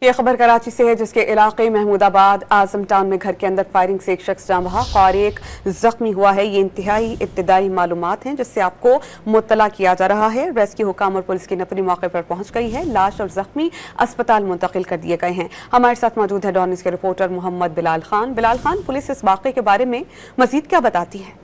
ये खबर कराची से है, जिसके इलाके महमूदाबाद आजम टाउन में घर के अंदर फायरिंग से एक शख्स जान बहा और एक जख्मी हुआ है। ये इंतहाई इब्तिदाई मालूमात हैं जिससे आपको मुत्तला किया जा रहा है। रेस्क्यू हुकाम और पुलिस की नफरी मौके पर पहुंच गई है। लाश और जख्मी अस्पताल मुंतकिल कर दिए गए हैं। हमारे साथ मौजूद है डॉन न्यूज़ के रिपोर्टर मोहम्मद बिलाल खान। बिलाल खान, पुलिस इस वाक़े के बारे में मजीद क्या बताती है?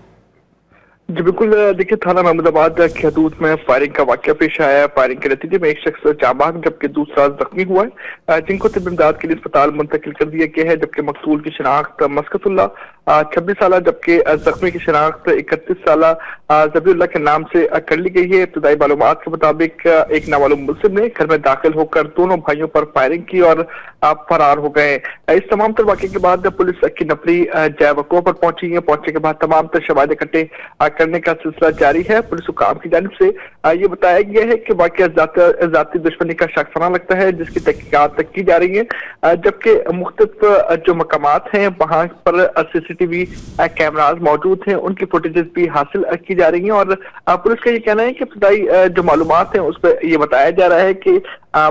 जी बिल्कुल, देखिए थाना महमूदाबाद की हदूद में फायरिंग का वाकया पेश आया है। फायरिंग के नतीजे में एक शख्स जाबान जबकि दूसरा जख्मी हुआ है, जिनको तिब्बी इमदाद के लिए अस्पताल मुंतकिल कर दिया गया है। जबकि मकतूल की शनाख्त मस्कतुल्लाह 26 साल जबकि जख्मी की शनाख्त 31 साल जबीउल्लाह के नाम से कर ली गई है। इब्तदाई मालूमात के मुताबिक एक नामालूम मुल्जिम ने घर में दाखिल होकर दोनों भाइयों पर फायरिंग की और फरार हो गए। इस तमाम तर वाक़े के बाद पुलिस की नफरी जय वक़ूअ पर पहुंची है। पहुंचने के बाद तमाम तर शवाहिद इकट्ठे करने का सिलसिला जारी है। पुलिस हुकाम की जानिब से ये बताया गया है कि वाकया जाती दुश्मनी का शख्साना लगता है, जिसकी तहकीकात तक की जा रही है। जबकि मुख्तलिफ जो मकामात हैं वहां पर CCTV कैमराज मौजूद हैं, उनकी फुटेजेस भी हासिल की जा रही हैं। और पुलिस का ये कहना है कि इब्तिदाई जो मालूमात हैं उस पर यह बताया जा रहा है कि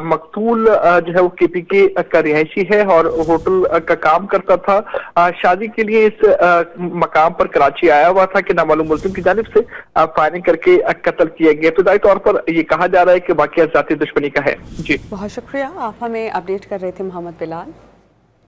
मकतूल जो है वो KPK का रिहायशी है और होटल का काम करता था। शादी के लिए इस मकाम पर कराची आया हुआ था कि नामालूम मुल्जिम की जानिब से फायरिंग करके कत्ल किया गया। इब्तिदाई तौर पर यह कहा जा रहा है कि वाकया जाती दुश्मनी का है। जी बहुत शुक्रिया, आप हमें अपडेट कर रहे थे मोहम्मद बिलाल।